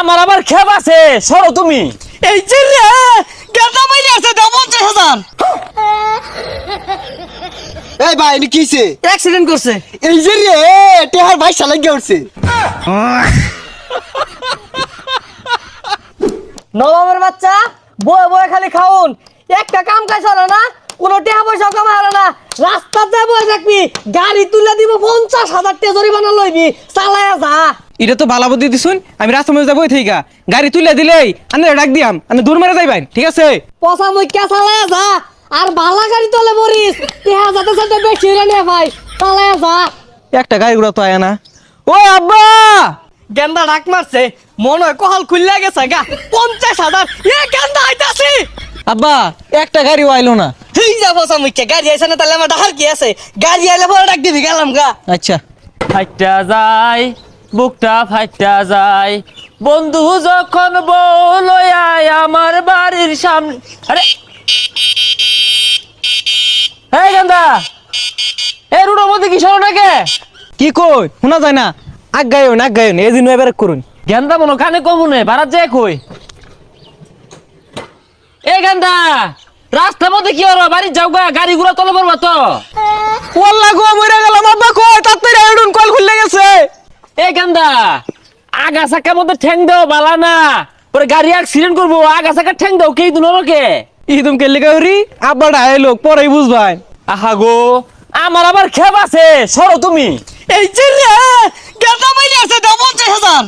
আমার আবার খেপ আছে সরো তুমি। এই যে রে গাঁদা মাইরে আছে দাও 50,000। এই ভাই এনে কিছে অ্যাক্সিডেন্ট করছে। এই যে রে টেহার ভাই শালা গিয়ে উঠছে। নবাবের বাচ্চা বয়ে বয়ে খালি খাউন, একটা কাম কাজ হলো না, কোনো টাকা পয়সা কামাই হলো না, রাস্তাতে বয়ে থাকবি, গাড়ি তুলে দিব 50,000 টাকা জরিমানা লইবি, চালায়া যা। এটা তো ভালো বুদ্ধি দিছুন। আমি রাস্তার মধ্যে যাবো ঠিক গাড়ি তুলে দিলেই আমি ডাক দিয়াম আমি দূর মেরে যাইবেন, ঠিক আছে? পচা মুখ্যা চালায়া যা, আর বালা গাড়ি তোলে মরিস, টাকা যাতে সাথে বেশি হইলে নে ভাই, চালায়া যা। একটা গাড়ি ঘোড়া তো আয় না। ও আব্বা, গেন্দা ডাক মারছে, মনে হয় কহাল খুললে গেছে গা। 50,000 এ গেন্দা আইতাছি। আব্বা একটা গাড়িও আইলো না। ঠিক যা পচা মুখ্যা, গাড়ি আইছে না তাহলে আমার ডাহার কি আছে, গাড়ি আইলে পরে ডাক দিবি, গেলাম গা। আচ্ছা ফাইটা যায় বুকটা ফাইটা যায়, বন্ধু যখন বলয় আমার বাড়ির সামনে। আরে এই গান্দা, এই রুডোর মধ্যে কি সরো নাকি? কি কই শোনা যায় না? আগায়ন এই দিন এবার করুন। গেন্দা মনো কানে কমুনে বারাত যায় কই? এই গান্দা, রাস্তার মধ্যে কি হলো? বাড়ি যাও গা, গাড়ি ঘোড়া তলে পড়বা তো। ওয়াল্লা গো মরে গেলাম আব্বা, কই তাড়াতাড়ি আইডুন, কল খুলে গেছে। এই গান্দা, আগা চাকার মধ্যে ঠ্যাং দাও বালা না, পরে গাড়ি অ্যাক্সিডেন্ট করবো। আগা চাকা ঠ্যাং দাও কে দুনকে ইদম কে লেগাউরি আব্বা ডায়লো পরেই বুঝবাই। আহা গো, আমার আবার খেপ আছে সরো তুমি। এই যে রে গেন্দা মাইরে আছে দাও 50,000।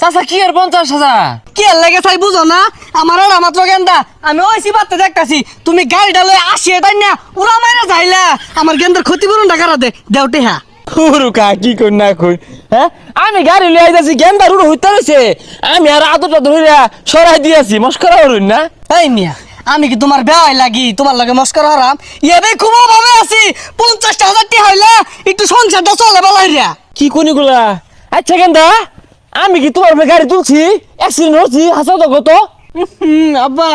চাচা কি আর 50,000? কি আর লাগে চাই বুঝো না, আমার আর মাত্র গেন্দা, আমি ওই সিবাতে দেখতাছি তুমি গাড়িটা লয়ে আসি তাই না উড়া মাইরা যাইলা, আমার গেন্দার ক্ষতিপূরণ টাকা দে দেও টেহা। কা কি কই না কই, হ্যাঁ আমি গাড়ি লই আইতাছি, গেন্দা রুড হইতে রইছে, আমি আর আদরটা ধইরা সরাই দিয়েছি, মস্করা হরুন না। এই মিয়া, আমি কি তোমার বেয়াই লাগি তোমার লগে মস্করা হারাম? ইয়াবে খুব ভাবে আছি, 50,000 টাকা হইলে একটু সংসারটা চলে বলাইরা। কি কোনিগুলা? আচ্ছা গেন্দা, আমি কি তোমার উপরে গাড়ি তুলছি, অ্যাক্সিডেন্ট হচ্ছি, হাসা তো কত? আব্বা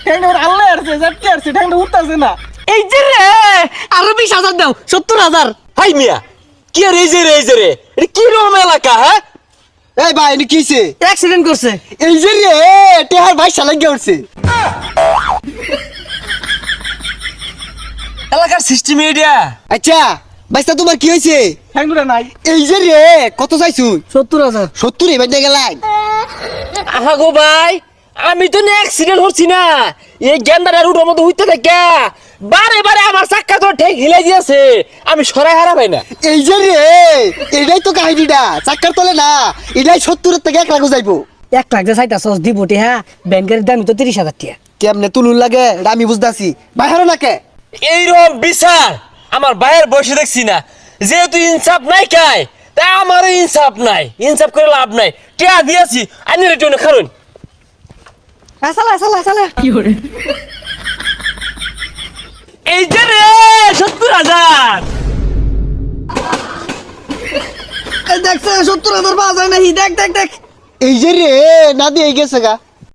ঠ্যাংটা আল্লাহ আসছে, জাটকে আসছে, ঠ্যাংটা উঠতাছে না। এই যে রে আরো 20,000 দাও, 70,000। হাই মিয়া, কি আর এই যে রে এটা কি রকম এলাকা? হ্যাঁ এই ভাই এনে কিছে অ্যাক্সিডেন্ট করছে। এই যে রে টেহার ভাই শালা গিয়ে উঠছে। এলাকার সিস্টেম এটা। আচ্ছা ভাইস্তা তোমার কি হয়েছে? ঠ্যাংটা নাই। এই যে রে কত চাইছুন? 70,000। 70 এবার দিয়ে গেলাই। আহা গো ভাই, আমি তো অ্যাক্সিডেন্ট হচ্ছি না, এই গেন্দাটা রুডের মধ্যে হইতে থাকে বারে বারে আমার চাক্কা তো ঠেক হিলাই দিয়েছে, আমি সরাই হারাবাই না। এই যে রে এটাই তো কাহিনীটা, চাক্কার তলে না, এটাই 70 থেকে 1 লাখ যাইবো। 1 লাখ যে চাইতা সস দিব টেহা, ব্যাংকের দাম তো 30,000 টাকা। কেমনে তুলুন লাগে এটা আমি বুঝতাছি, বাইরে নাকে এইরকম বিচার আমার ভাইয়ের বসে দেখছি না, যেহেতু ইনসাফ নাই কাই, তাই আমারও ইনসাফ নাই, ইনসাফ করে লাভ নাই, টিয়া দিয়েছি আনি রেটন খারুন। চালা কি করে? এই যে রে 70,000। দেখছে 70,000 পাওয়া যায় না, দেখ। এই যে রে না দিয়ে গেছে গা।